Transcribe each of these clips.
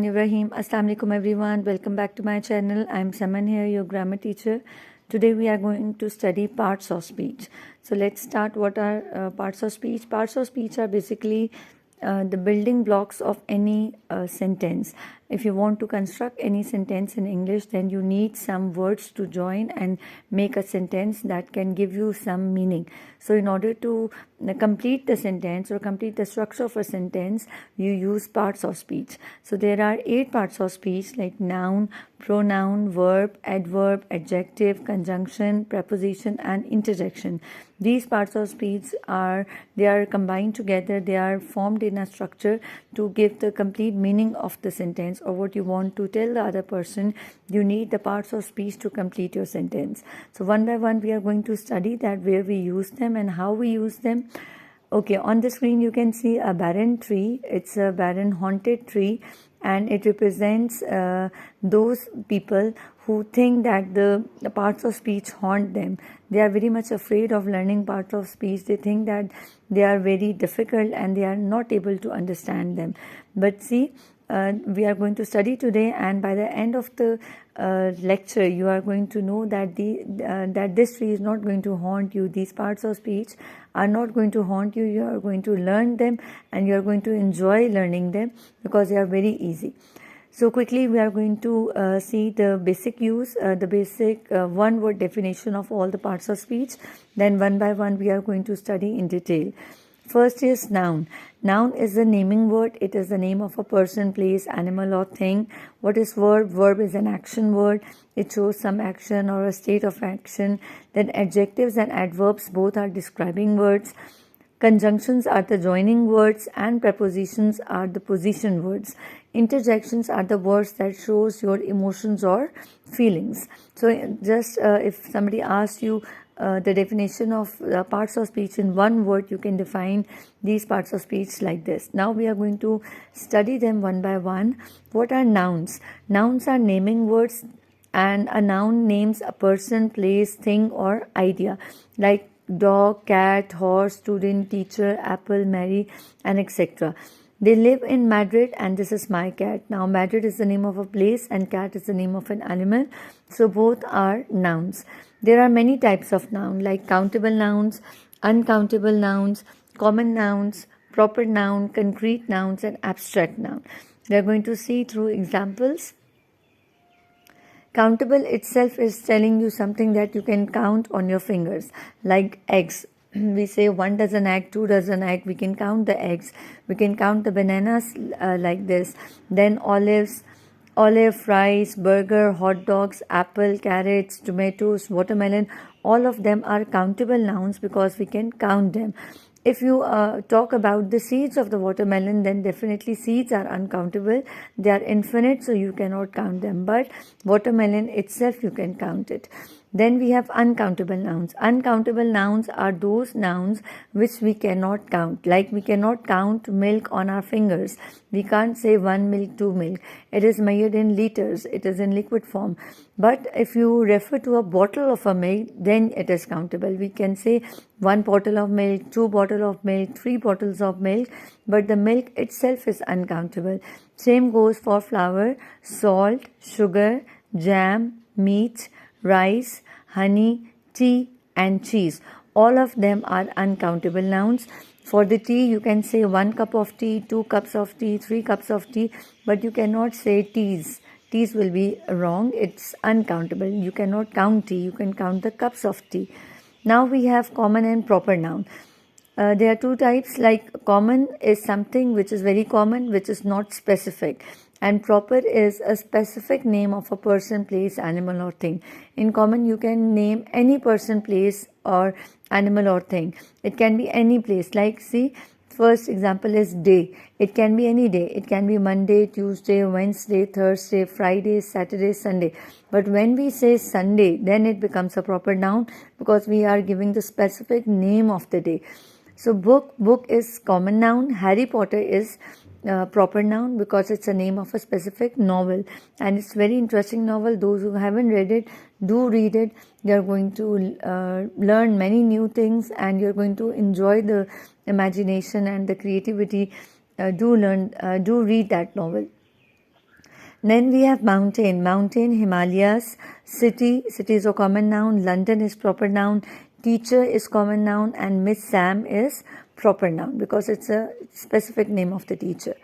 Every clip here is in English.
Ibrahim. Assalamu alaikum everyone. Welcome back to my channel. I'm Saman here, your grammar teacher. Today we are going to study parts of speech. So let's start. What are parts of speech? Parts of speech are basically the building blocks of any sentence. If you want to construct any sentence in English, then you need some words to join and make a sentence that can give you some meaning. So in order to complete the sentence or complete the structure of a sentence, you use parts of speech. So there are 8 parts of speech like noun, pronoun, verb, adverb, adjective, conjunction, preposition and interjection. These parts of speech are combined together. They are formed in a structure to give the complete meaning of the sentence or what you want to tell the other person. You need the parts of speech to complete your sentence. So one by one we are going to study that, where we use them and how we use them. Okay, on the screen you can see a barren tree. It's a barren haunted tree, and it represents those people who think that the parts of speech haunt them. They are very much afraid of learning parts of speech. They think that they are very difficult and they are not able to understand them. But see, we are going to study today, and by the end of the lecture you are going to know that that this tree is not going to haunt you. These parts of speech are not going to haunt you. You are going to learn them and you are going to enjoy learning them because they are very easy. So quickly we are going to see the basic use, the basic one-word definition of all the parts of speech. Then one by one we are going to study in detail. First is noun. Noun is a naming word. It is the name of a person, place, animal or thing. What is verb? Verb is an action word. It shows some action or a state of action. Then adjectives and adverbs both are describing words. Conjunctions are the joining words and prepositions are the position words. Interjections are the words that shows your emotions or feelings. So just if somebody asks you the definition of parts of speech in one word, you can define these parts of speech like this. Now we are going to study them one by one. What are nouns? Nouns are naming words, and a noun names a person, place, thing or idea, like dog, cat, horse, student, teacher, apple, Mary and etc. They live in Madrid and this is my cat. Now Madrid is the name of a place and cat is the name of an animal. So both are nouns. There are many types of noun like countable nouns, uncountable nouns, common nouns, proper noun, concrete nouns and abstract noun. We are going to see through examples. Countable itself is telling you something that you can count on your fingers, like eggs. We say 1 dozen egg, 2 dozen egg. We can count the eggs. We can count the bananas like this. Then olives, olive, fries, burger, hot dogs, apple, carrots, tomatoes, watermelon. All of them are countable nouns because we can count them. If you talk about the seeds of the watermelon, then definitely seeds are uncountable. They are infinite, so you cannot count them. But watermelon itself, you can count it. Then we have uncountable nouns. Uncountable nouns are those nouns which we cannot count. Like we cannot count milk on our fingers. We can't say 1 milk, 2 milk. It is measured in liters. It is in liquid form. But if you refer to a bottle of a milk, then it is countable. We can say 1 bottle of milk, 2 bottles of milk, 3 bottles of milk, but the milk itself is uncountable. Same goes for flour, salt, sugar, jam, meat, rice, honey, tea and cheese. All of them are uncountable nouns. For the tea, you can say 1 cup of tea, 2 cups of tea, 3 cups of tea, but you cannot say teas. Teas will be wrong. It's uncountable. You cannot count tea. You can count the cups of tea. Now we have common and proper noun. There are 2 types, like common is something which is very common, which is not specific. And proper is a specific name of a person, place, animal or thing. In common, you can name any person, place or animal or thing. It can be any place. Like see, first example is day. It can be any day. It can be Monday, Tuesday, Wednesday, Thursday, Friday, Saturday, Sunday. But when we say Sunday, then it becomes a proper noun because we are giving the specific name of the day. So book is common noun. Harry Potter is proper noun because it's a name of a specific novel, and it's very interesting novel. Those who haven't read it, do read it. You're going to learn many new things and you're going to enjoy the imagination and the creativity. Do read that novel. Then we have mountain. Mountain, Himalayas. City. City is a common noun. London is proper noun. Teacher is common noun. And Miss Sam is proper noun because it's a specific name of the teacher.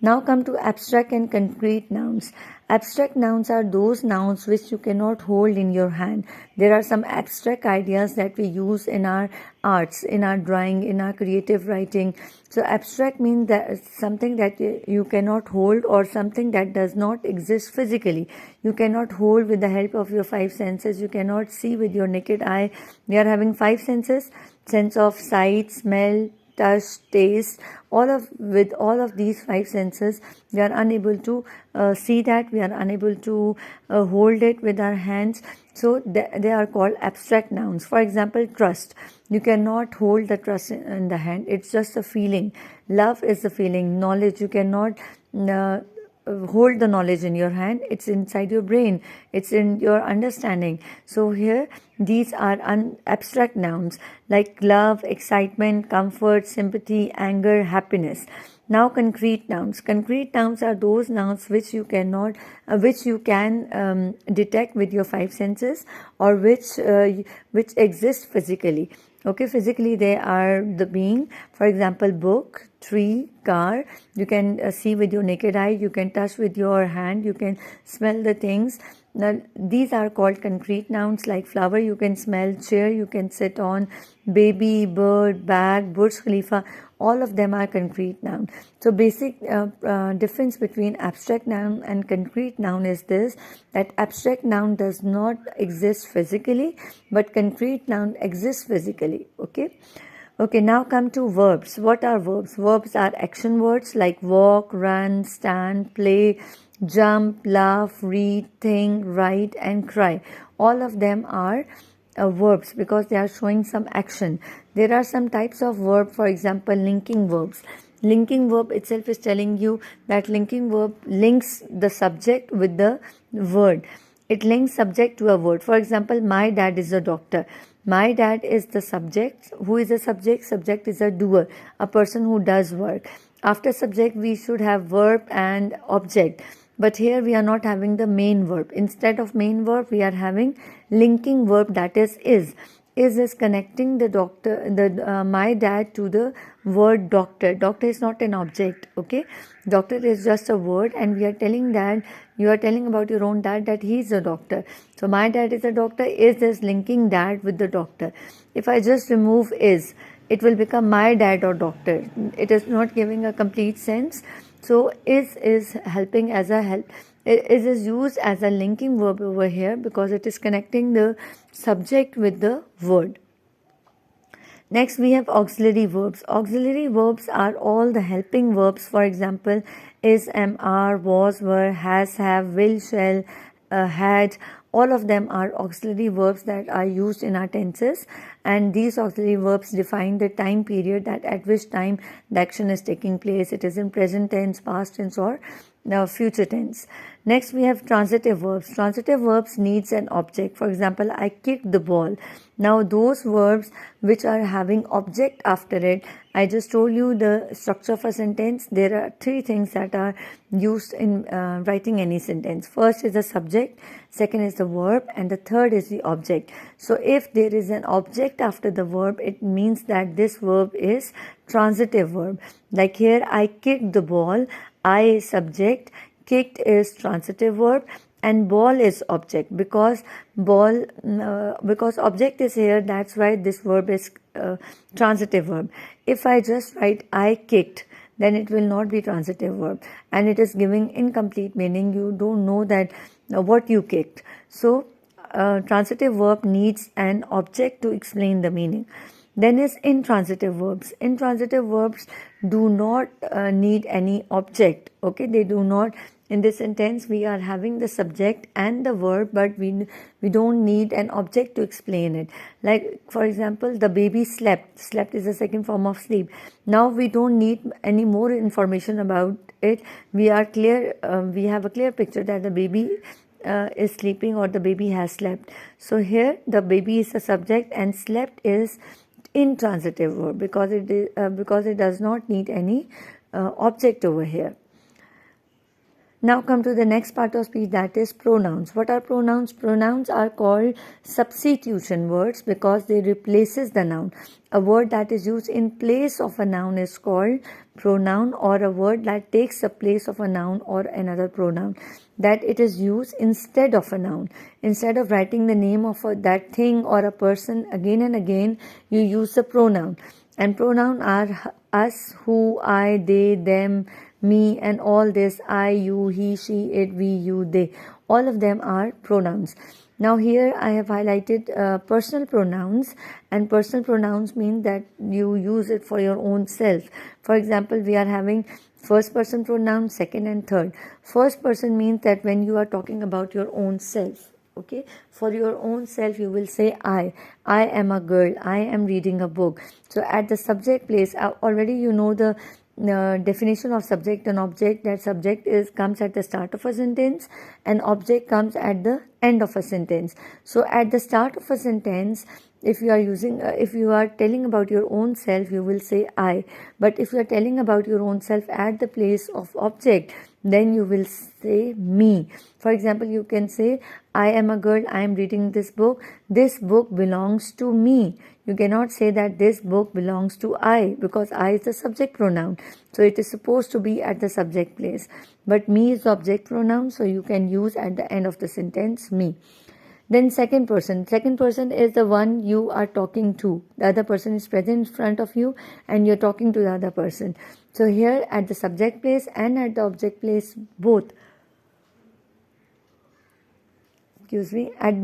Now come to abstract and concrete nouns. Abstract nouns are those nouns which you cannot hold in your hand. There are some abstract ideas that we use in our arts, in our drawing, in our creative writing. So abstract means that something that you cannot hold or something that does not exist physically. You cannot hold with the help of your five senses. You cannot see with your naked eye. We are having five senses: sense of sight, smell, touch, taste. With all of these five senses, we are unable to see that. We are unable to hold it with our hands. So they are called abstract nouns. For example, trust. You cannot hold the trust in the hand. It's just a feeling. Love is a feeling. Knowledge, you cannot hold the knowledge in your hand. It's inside your brain. It's in your understanding. So here these are abstract nouns like love, excitement, comfort, sympathy, anger, happiness. Now concrete nouns. Concrete nouns are those nouns which you can detect with your five senses, or which exist physically. Okay, physically they are the being. For example, book, tree, car. You can see with your naked eye. You can touch with your hand. You can smell the things. Now, these are called concrete nouns. Like flower, you can smell. Chair, you can sit on. Baby, bird, bag, Burj Khalifa. All of them are concrete noun. So basic difference between abstract noun and concrete noun is this, that abstract noun does not exist physically, but concrete noun exists physically. Okay, now come to verbs. What are verbs? Verbs are action words like walk, run, stand, play, jump, laugh, read, think, write, and cry. All of them are verbs because they are showing some action. There are some types of verb, for example, linking verbs. Linking verb itself is telling you that linking verb links the subject with the word. It links subject to a word. For example, my dad is a doctor. My dad is the subject. Who is the subject? Subject is a doer, a person who does work. After subject, we should have verb and object. But here we are not having the main verb. Instead of main verb, we are having linking verb, that is. Is connecting the my dad to the word doctor. Doctor is not an object. Okay, doctor is just a word, and we are telling that you are telling about your own dad that he is a doctor. So my dad is a doctor. Is linking dad with the doctor. If I just remove is, it will become my dad or doctor. It is not giving a complete sense. So is helping as a help. It is used as a linking verb over here because it is connecting the subject with the word. Next, we have auxiliary verbs. Auxiliary verbs are all the helping verbs. For example, is, am, are, was, were, has, have, will, shall, had. All of them are auxiliary verbs that are used in our tenses, and these auxiliary verbs define the time period at which time the action is taking place. It is in present tense, past tense, or future tense. Next, we have transitive verbs. Transitive verbs needs an object. For example, I kicked the ball. Now, those verbs which are having object after it, I just told you the structure of a sentence. There are three things that are used in writing any sentence. First is the subject, second is the verb, and the third is the object. So, if there is an object after the verb, it means that this verb is transitive verb. Like here, I kicked the ball. I is subject, kicked is transitive verb, and ball is object. Because object is here, that's why this verb is transitive verb. If I just write I kicked, then it will not be transitive verb, and it is giving incomplete meaning. You don't know that what you kicked. So transitive verb needs an object to explain the meaning. Then is intransitive verbs. Intransitive verbs do not need any object. Okay, they do not. In this sentence, we are having the subject and the verb, but we don't need an object to explain it. Like, for example, the baby slept. Slept is a second form of sleep. Now we don't need any more information about it. We are clear. We have a clear picture that the baby is sleeping, or the baby has slept. So here, the baby is the subject, and slept is intransitive verb because it does not need any object over here. Now come to the next part of speech, that is pronouns. What are pronouns? Pronouns are called substitution words because they replaces the noun. A word that is used in place of a noun is called pronoun, or a word that takes the place of a noun or another pronoun, that it is used instead of a noun. Instead of writing the name of that thing or a person again and again, you use the pronoun. And pronoun are us, who, I, they, them, me, and all this, I, you, he, she, it, we, you, they. All of them are pronouns. Now here I have highlighted personal pronouns, and personal pronouns mean that you use it for your own self. For example, we are having first person pronoun, second and third. First person means that when you are talking about your own self. Okay, for your own self you will say I am a girl, I am reading a book. So at the subject place, already you know the definition of subject and object, that subject comes at the start of a sentence and object comes at the end of a sentence. So at the start of a sentence, if you are using if you are telling about your own self, you will say I. But if you are telling about your own self at the place of object, then you will say me. For example, you can say I am a girl, I am reading this book belongs to me. You cannot say that this book belongs to I, because I is the subject pronoun, so it is supposed to be at the subject place. But me is the object pronoun, so you can use at the end of the sentence me. Then second person is the one you are talking to. The other person is present in front of you and you're talking to the other person. So here at the subject place and at the object place, at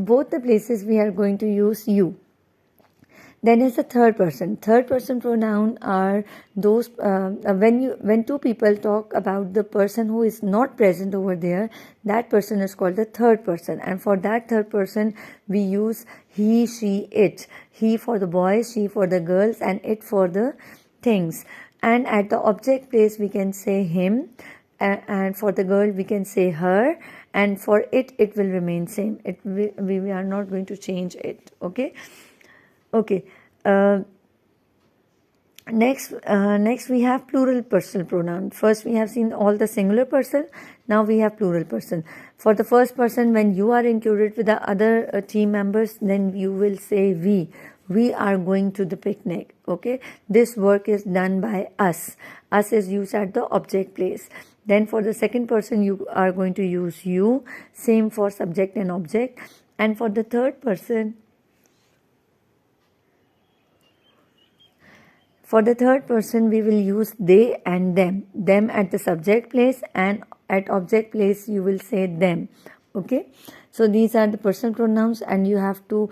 both the places we are going to use you. Then is the third person. Third person pronoun are those when two people talk about the person who is not present over there, that person is called the third person. And for that third person we use he, she, it. He for the boys, she for the girls, and it for the things. And at the object place we can say him, and for the girl we can say her, and for it will remain same. We are not going to change it. Okay. Next we have plural personal pronoun. First we have seen all the singular person. Now we have plural person. For the first person, when you are included with the other team members, then you will say we. We are going to the picnic. Okay. This work is done by us. Us is used at the object place. Then for the second person, you are going to use you. Same for subject and object. And for the third person, we will use they and them. Them at the subject place, and at object place you will say them. Okay. So these are the personal pronouns, and you have to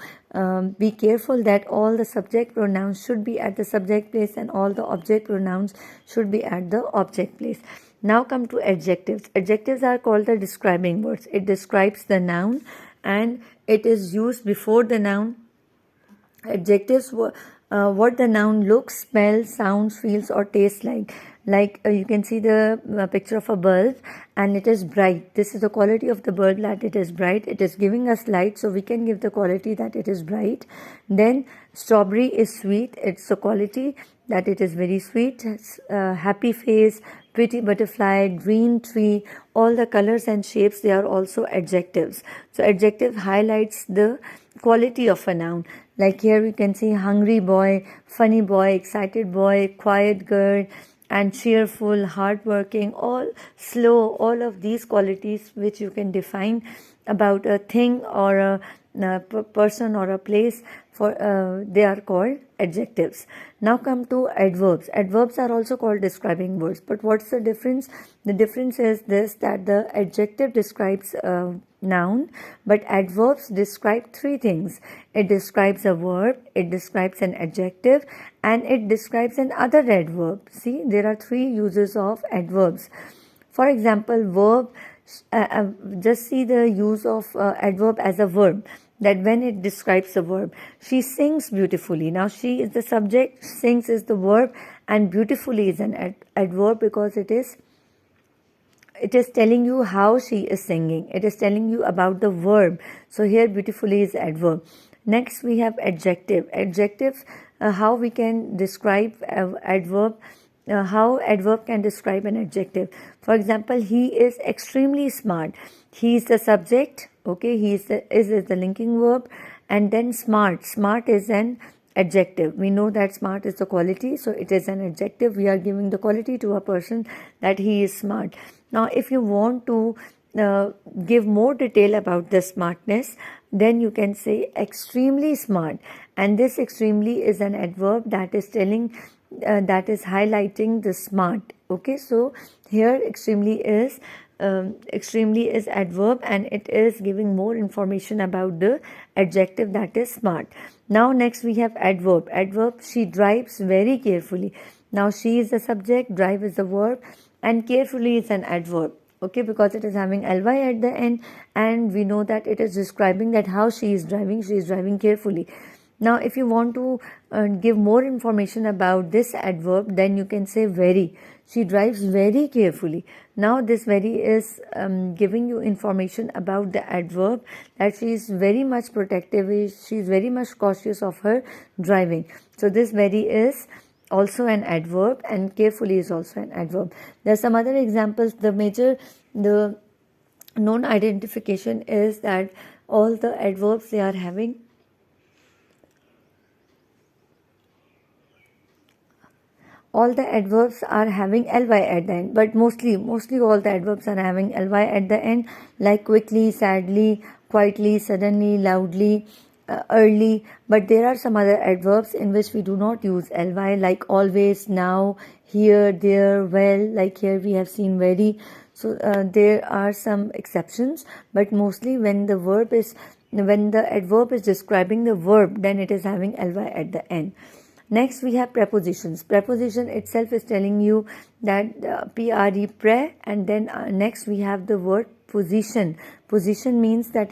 be careful that all the subject pronouns should be at the subject place and all the object pronouns should be at the object place. Now come to adjectives. Adjectives are called the describing words. It describes the noun and it is used before the noun. Adjectives what the noun looks, smells, sounds, feels or tastes like. You can see the picture of a bulb and it is bright. This is the quality of the bulb, that it is bright. It is giving us light, so we can give the quality that it is bright. Then strawberry is sweet. It's the quality that it is very sweet. Happy face, pretty butterfly, green tree, all the colors and shapes, they are also adjectives. So adjective highlights the quality of a noun. Like here we can see hungry boy, funny boy, excited boy, quiet girl, and cheerful, hardworking, all slow, all of these qualities which you can define about a thing or a person or a place, they are called adjectives. Now come to adverbs. Adverbs are also called describing words. But what's the difference? The difference is this, that the adjective describes a noun, but adverbs describe three things. It describes a verb, it describes an adjective, and it describes another adverb. See, there are three uses of adverbs. For example, verb, just see the use of adverb as a verb, that when it describes a verb. She sings beautifully. Now she is the subject, sings is the verb, and beautifully is an adverb because it is telling you how she is singing. It is telling you about the verb. So here beautifully is adverb. Next we have adjective. Adjective, how we can describe adverb how adverb can describe an adjective. For example, he is extremely smart. He is the subject. Okay, he is the linking verb, and then smart. Smart is an adjective. We know that smart is the quality, so it is an adjective. We are giving the quality to a person that he is smart. Now, if you want to give more detail about the smartness, then you can say extremely smart, and this extremely is an adverb that is telling that is highlighting the smart. Okay, so here extremely is adverb, and it is giving more information about the adjective that is smart. Now next we have adverb. She drives very carefully. Now she is the subject, drive is the verb, and carefully is an adverb. Okay, because it is having ly at the end, and we know that it is describing that how she is driving carefully. Now if you want to give more information about this adverb, then you can say very. She drives very carefully. Now this very is giving you information about the adverb, that she is very much protective, she is very much cautious of her driving. So this very is also an adverb, and carefully is also an adverb. There are some other examples. The known identification is that all the adverbs, they are having all the adverbs are having ly at the end, but mostly all the adverbs are having ly at the end, like quickly, sadly, quietly, suddenly, loudly, early. But there are some other adverbs in which we do not use ly, like always, now, here, there, well, like here we have seen very. So there are some exceptions, but mostly when the adverb is describing the verb, then it is having ly at the end. Next we have prepositions. Preposition itself is telling you that pre, pre, and then next we have the word position. Position means that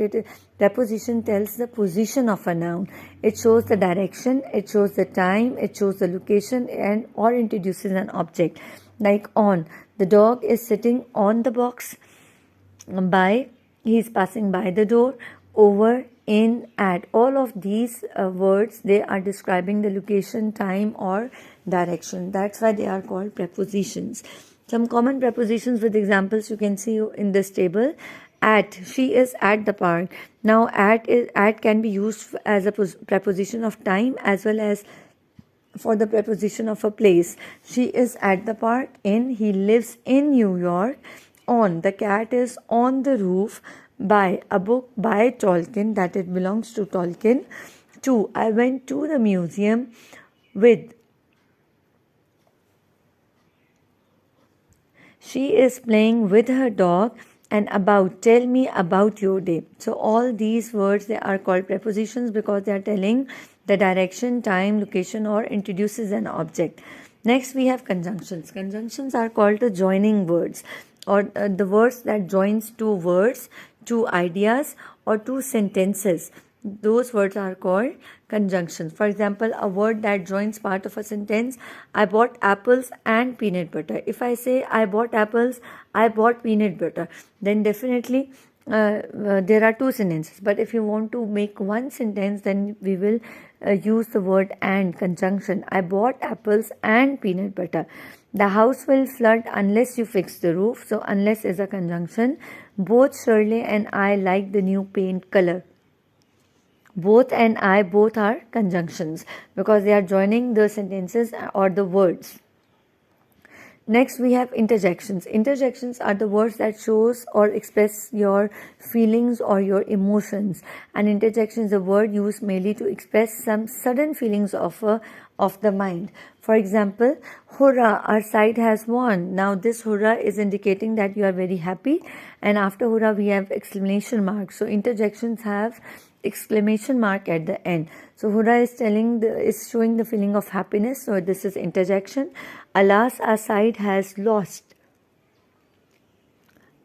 preposition tells the position of a noun. It shows the direction, it shows the time, it shows the location, and or introduces an object. Like on, the dog is sitting on the box. By, he is passing by the door. Over, in, at. All of these words, they are describing the location, time, or direction. That's why they are called prepositions. Some common prepositions with examples you can see in this table. At, she is at the park. Now at can be used as a preposition of time as well as for the preposition of a place. She is at the park. In, he lives in New York. On, the cat is on the roof. By, a book by Tolkien, that it belongs to Tolkien. To, I went to the museum. With, she is playing with her dog. And about, tell me about your day. So all these words, they are called prepositions because they are telling the direction, time, location, or introduces an object. Next we have conjunctions. Conjunctions are called the joining words, or the words that joins two words, two ideas, or two sentences. Those words are called conjunctions. For example, a word that joins part of a sentence: I bought apples and peanut butter. If I say I bought apples, I bought peanut butter, then definitely there are two sentences. But if you want to make one sentence, then we will use the word and conjunction. I bought apples and peanut butter. The house will flood unless you fix the roof. So unless is a conjunction. Both Shirley and I like the new paint color. Both and I, both are conjunctions because they are joining the sentences or the words. Next we have interjections. Interjections are the words that shows or express your feelings or your emotions. An interjection is a word used mainly to express some sudden feelings of the mind. For example, hurrah, our side has won. Now this hurrah is indicating that you are very happy, and after hurrah we have exclamation mark. So interjections have exclamation mark at the end. So hurrah is showing the feeling of happiness. So this is interjection. Alas, our side has lost.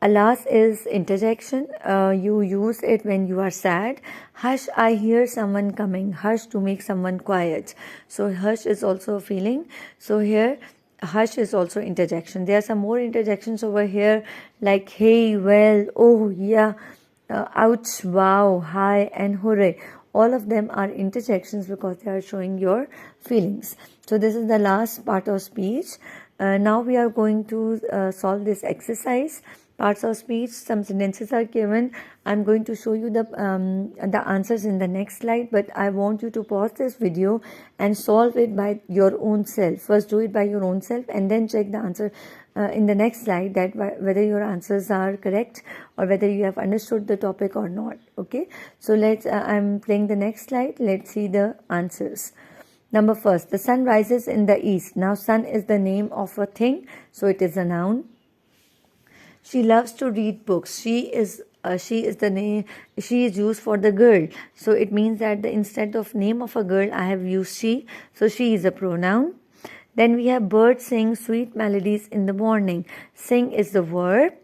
Alas is interjection. You use it when you are sad. Hush, I hear someone coming. Hush, to make someone quiet. So hush is also a feeling. So here hush is also interjection. There are some more interjections over here, like hey, well, oh, yeah, ouch, wow, hi, and hooray. All of them are interjections because they are showing your feelings. So this is the last part of speech. Now we are going to solve this exercise. Parts of speech. Some sentences are given. I'm going to show you the answers in the next slide, but I want you to pause this video and solve it by your own self. First do it by your own self and then check the answer in the next slide, that whether your answers are correct or whether you have understood the topic or not. Okay, so let's I'm playing the next slide. Let's see the answers. Number first, the sun rises in the east. Now sun is the name of a thing, so it is a noun. She loves to read books. She is the name. She is used for the girl, so it means that instead of name of a girl, I have used she. So she is a pronoun. Then we have birds sing sweet melodies in the morning. Sing is the verb.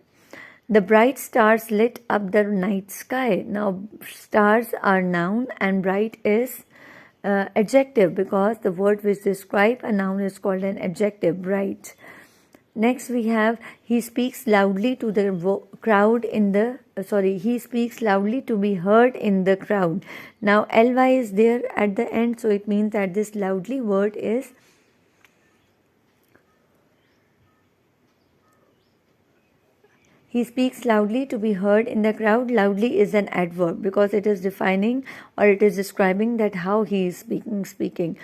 The bright stars lit up the night sky. Now stars are noun and bright is adjective, because the word which describe a noun is called an adjective, bright. Next we have he speaks loudly to the crowd in the he speaks loudly to be heard in the crowd. Now ly is there at the end, so it means that this loudly word is he speaks loudly to be heard in the crowd. Loudly is an adverb because it is defining or it is describing that how he is speaking.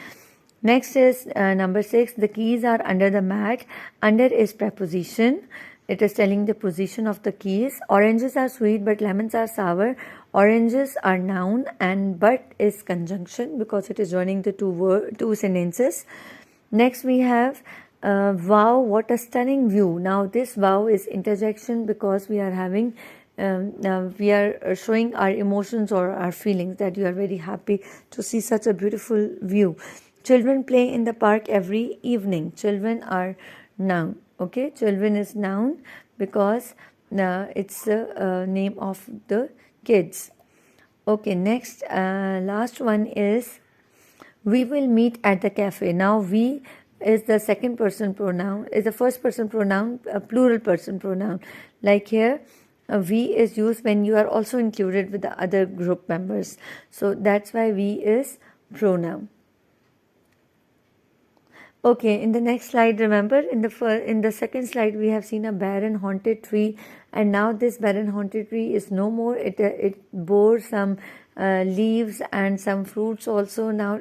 Next is number 6. The keys are under the mat. Under is preposition. It is telling the position of the keys. Oranges are sweet but lemons are sour. Oranges are noun and but is conjunction because it is joining the two sentences. Next we have wow, what a stunning view. Now this wow is interjection because we are having we are showing our emotions or our feelings that you are very happy to see such a beautiful view. Children play in the park every evening. Children are noun. Okay, children is noun because it's the name of the kids. Okay, next last one is we will meet at the cafe. Now we is the second person pronoun, is the first person pronoun, a plural person pronoun. Like here, we is used when you are also included with the other group members. So that's why we is pronoun. Okay, in the next slide, remember in the second slide we have seen a barren haunted tree, and now this barren haunted tree is no more. It bore some leaves and some fruits also. Now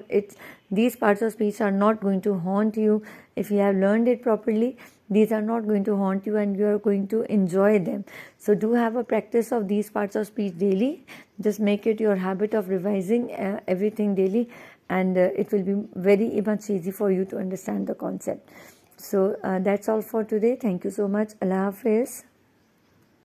these parts of speech are not going to haunt you if you have learned it properly. These are not going to haunt you and you are going to enjoy them. So do have a practice of these parts of speech daily. Just make it your habit of revising everything daily, and it will be very much easy for you to understand the concept. So that's all for today. Thank you so much. Allah Hafiz.